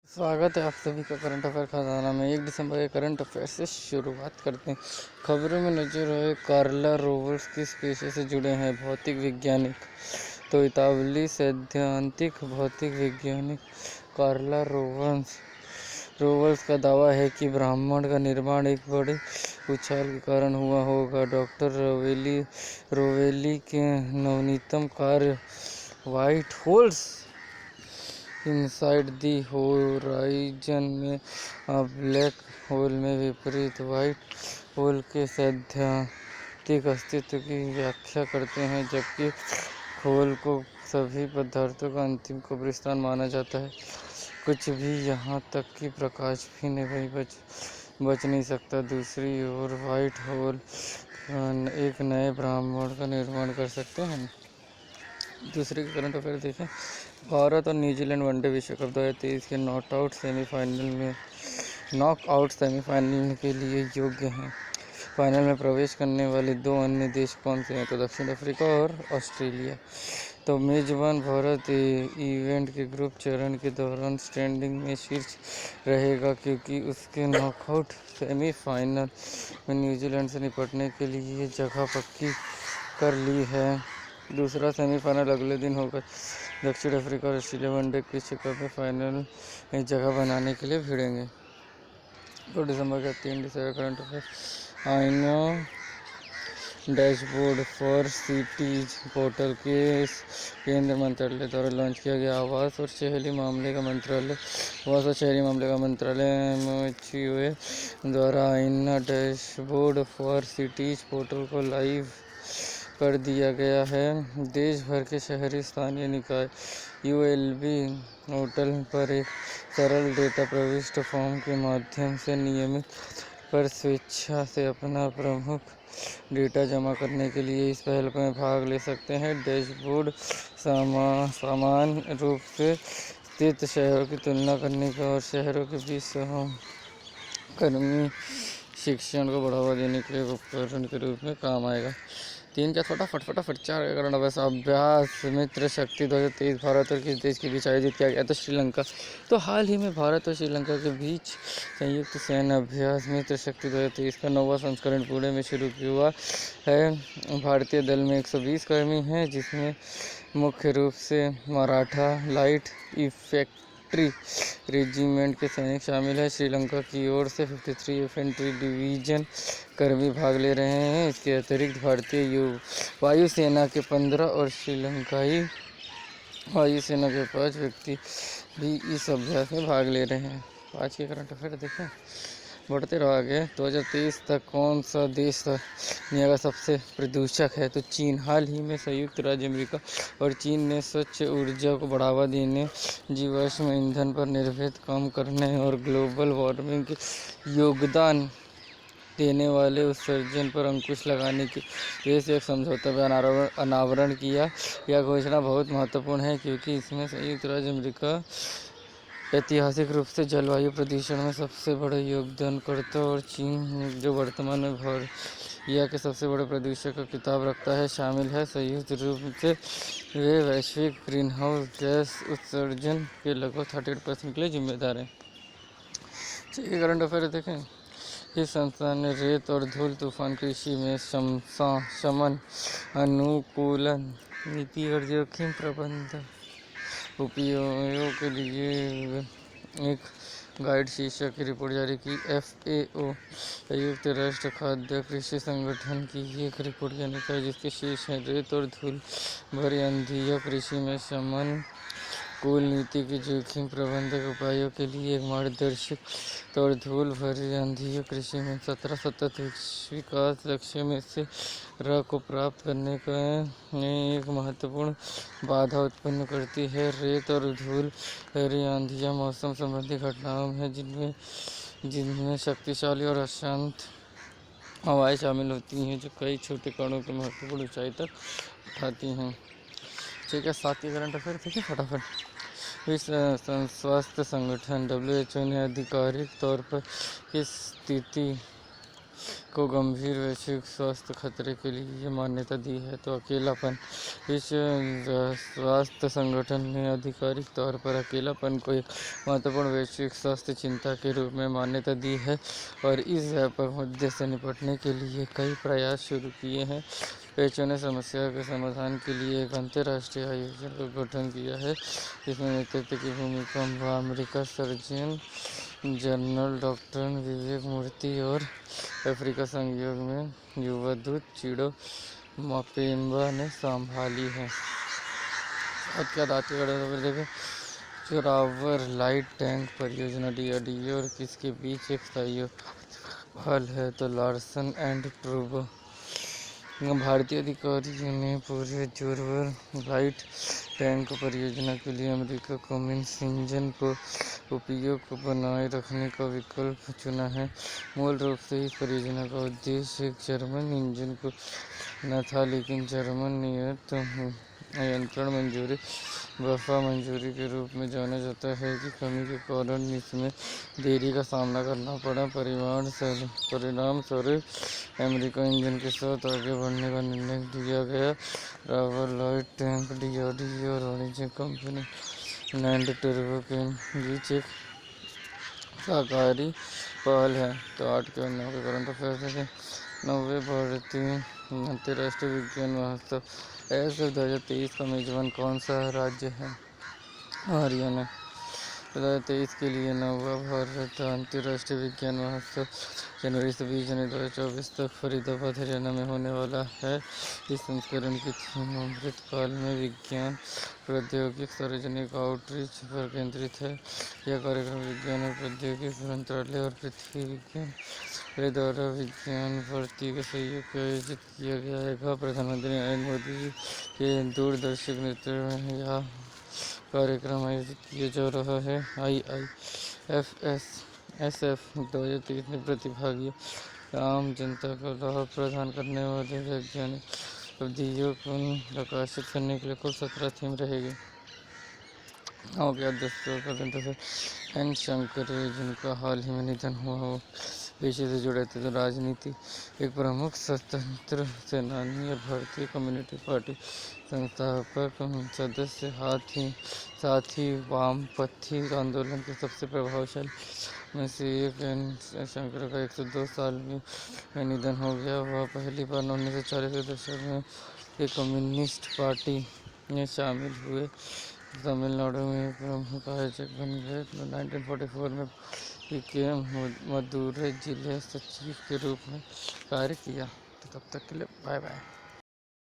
स्वागत है आप सभी का करंट अफेयर खजाना में। 1 दिसंबर के करंट अफेयर से शुरुआत करते हैं। खबरों में नजर रहे कार्ला रोवर्स किस पेशे से जुड़े हैं? भौतिक वैज्ञानिक। तो इतालवी सैद्धांतिक भौतिक वैज्ञानिक कार्ला रोवर्स का दावा है कि ब्रह्मांड का निर्माण एक बड़े उछाल के कारण हुआ होगा। डॉक्टर रोवेली के नवीनतम कार्य white holes inside the horizon में ब्लैक होल में विपरीत व्हाइट होल के सैद्धांतिक अस्तित्व की व्याख्या करते हैं, जबकि होल को सभी पदार्थों का अंतिम कब्रिस्तान माना जाता है। कुछ भी, यहाँ तक कि प्रकाश भी नहीं बच नहीं सकता। दूसरी ओर व्हाइट होल एक नए ब्रह्मांड का निर्माण कर सकते हैं। दूसरे के करंट अफेयर देखें। भारत और न्यूजीलैंड वनडे विश्व कप 2023 के नॉकआउट सेमीफाइनल के लिए योग्य हैं। फाइनल में प्रवेश करने वाले दो अन्य देश कौन से हैं? तो दक्षिण अफ्रीका और ऑस्ट्रेलिया। तो मेजबान भारत इवेंट के ग्रुप चरण के दौरान स्टैंडिंग में शीर्ष रहेगा, क्योंकि उसके नॉकआउट सेमीफाइनल में न्यूजीलैंड से निपटने के लिए जगह पक्की कर ली है। दूसरा सेमीफाइनल अगले दिन होगा। दक्षिण अफ्रीका और ऑस्ट्रेलिया वनडे विश्व कप में फाइनल में जगह बनाने के लिए भिड़ेंगे। 2 दिसंबर का 3 दिसंबर करंट अफेयर। आईनो डैशबोर्ड फॉर सिटीज पोर्टल के केंद्रीय मंत्रालय द्वारा लॉन्च किया गया। आवास और शहरी मामले का मंत्रालय MoHUA द्वारा आईना डैशबोर्ड फॉर सिटीज पोर्टल को लाइव कर दिया गया है। देश भर के शहरी स्थानीय निकाय ULB पोर्टल पर एक सरल डेटा प्रविष्टि फॉर्म के माध्यम से नियमित पर स्वेच्छा से अपना प्रमुख डेटा जमा करने के लिए इस पहल में भाग ले सकते हैं। डैशबोर्ड समान रूप से स्थित शहरों की तुलना करने का और शहरों के बीच सहकर्मी शिक्षण को बढ़ावा देने के लिए उपकरण के रूप में काम आएगा। 3 का फटाफट 4 का करंट अफेयर। अभ्यास मित्र शक्ति 2023 भारत और किस देश के बीच आयोजित किया गया? तो श्रीलंका। तो हाल ही में भारत और श्रीलंका के बीच संयुक्त सैन्य अभ्यास मित्र शक्ति 2023 का 9वां संस्करण पुणे में शुरू हुआ है। भारतीय दल में 120 कर्मी हैं, जिसमें मुख्य रूप से मराठा लाइट इन्फेंट्री रेजिमेंट के सैनिक शामिल हैं। श्रीलंका की ओर से 53 इन्फेंट्री डिवीजन कर्मी भाग ले रहे हैं। इसके अतिरिक्त भारतीय वायुसेना के 15 और श्रीलंकाई वायुसेना के 5 व्यक्ति भी इस अभ्यास में भाग ले रहे हैं। आज के करंट अफेयर देखें। बढ़ते रहो आगे। 2023 तक कौन सा देश दुनिया का सबसे प्रदूषक है? तो चीन। हाल ही में संयुक्त राज्य अमेरिका और चीन ने स्वच्छ ऊर्जा को बढ़ावा देने, जीवाश्म ईंधन पर निर्भरता कम करने और ग्लोबल वार्मिंग के योगदान देने वाले उत्सर्जन पर अंकुश लगाने के लिए एक समझौता पर अनावरण किया। यह घोषणा बहुत महत्वपूर्ण है, क्योंकि इसमें संयुक्त राज्य अमेरिका ऐतिहासिक रूप से जलवायु प्रदूषण में सबसे बड़ा योगदानकर्ता और चीन, जो वर्तमान में दुनिया के सबसे बड़े प्रदूषक का खिताब रखता है, शामिल है। संयुक्त रूप से वे वैश्विक ग्रीनहाउस गैस उत्सर्जन के लगभग 38% के लिए जिम्मेदार हैं। चलिए करंट अफेयर देखें। इस संस्थान ने रेत और धूल तूफान कृषि में शमन, अनुकूलन नीति और जोखिम प्रबंधन उपयोग के लिए एक गाइड शीर्षक की रिपोर्ट जारी की। FAO संयुक्त राष्ट्र खाद्य कृषि संगठन की एक रिपोर्ट के अनुसार, जिसके शीर्ष है रेत और धूल भरी आंधियों कृषि में शमन कुल नीति के जोखिम प्रबंधक उपायों के लिए एक मार्गदर्शक और धूल भरी आंधियों कृषि में 17 सतत विकास लक्ष्यों में से को प्राप्त करने में एक महत्वपूर्ण बाधा उत्पन्न करती है। रेत और धूल भरी आंधियाँ मौसम संबंधी घटनाओं हैं, जिनमें शक्तिशाली और अशांत हवाएं शामिल होती हैं, जो कई छोटे कणों को महत्वपूर्ण ऊंचाई तक उठाती हैं। ठीक है, 7 के करंट अफेयर देखिए फटाफट। विश्व स्वास्थ्य संगठन WHO ने आधिकारिक तौर पर किस स्थिति को गंभीर वैश्विक स्वास्थ्य खतरे के लिए मान्यता दी है, तो अकेलापन। विश्व स्वास्थ्य संगठन ने आधिकारिक तौर पर अकेलापन को एक महत्वपूर्ण वैश्विक स्वास्थ्य चिंता के रूप में मान्यता दी है और इस व्यापक मुद्दे से निपटने के लिए कई प्रयास शुरू किए हैं। WHO ने समस्या के समाधान के लिए एक अंतर्राष्ट्रीय आयोजन का गठन किया है, जिसमें नेतृत्व की भूमिका अमेरिका सर्जन जनरल डॉक्टर विवेक मूर्ति और अफ्रीका संयोग में युवा दूत चिडो मापेम्बा ने संभाली है। और क्या दाँत के गड़े देखे चोरावर लाइट टैंक परियोजना DRDO और किसके बीच एक सहयोग हल है, तो लार्सन एंड टूब्रो। भारतीय अधिकारियों ने पूरे जोरवर लाइट टैंक परियोजना के लिए अमेरिका कमिंस इंजन को उपयोग बनाए रखने का विकल्प चुना है। मूल रूप से इस परियोजना का उद्देश्य एक जर्मन इंजन को न था, लेकिन जर्मन नियंत्रण मंजूरी वफ़ा मंजूरी के रूप में जाना जाता है की कमी के कारण इसमें देरी का सामना करना पड़ा। परिणाम स्वरूप अमेरिका इंजन के साथ आगे बढ़ने का निर्णय लिया गया। रावर लाइट टैंक DRDO और वाणिज्यिक कंपनी लैंड टर्बो के बीच एक सहकारी पहल है। तो 8 के 9 के करंट अफेयर्स से 90 भारतीय अंतर्राष्ट्रीय विज्ञान महोत्सव SF 2023 का मेजबान कौन सा राज्य है? हरियाणा। 2023 के लिए 9वां भारत अंतर्राष्ट्रीय विज्ञान महोत्सव जनवरी से 20 जनवरी 2024 तक फरीदाबाद हरियाणा में होने वाला है। इस संस्करण की थीम अमृतकाल में विज्ञान प्रौद्योगिकी सार्वजनिक आउटरीच पर केंद्रित है। यह कार्यक्रम विज्ञान और प्रौद्योगिकी मंत्रालय और पृथ्वी विज्ञान द्वारा विज्ञान भारती के सहयोग से आयोजित किया जाएगा। प्रधानमंत्री नरेंद्र मोदी जी के दूरदर्शी नेतृत्व में यह कार्यक्रम आयोजित किया जा रहा है। IIFSF 2023 में प्रतिभागियों आम जनता को लाभ प्रदान करने वाले वैज्ञानिक उपलब्धियों को प्रकाशित करने के लिए कुल 17 थीम रहेगी। हो गया दोस्तों प्रोफेसर एन शंकरे, जिनका हाल ही में निधन हुआ हो। पेशे से जुड़े थे तो राजनीति, एक प्रमुख स्वतंत्र सेनानी और भारतीय कम्युनिस्ट पार्टी संस्थापक सदस्य, साथ ही वामपंथी आंदोलन के सबसे प्रभावशाली में से एक। एन शंकर का 102 साल में निधन हो गया। वह पहली बार 1940 के दशक में एक कम्युनिस्ट पार्टी में शामिल हुए। तमिलनाडु में एक प्रमुख आयोजक बन गए। 1944 में के मदुरै जिले सचिव के रूप में कार्य किया। तो तब तक के लिए बाय बाय।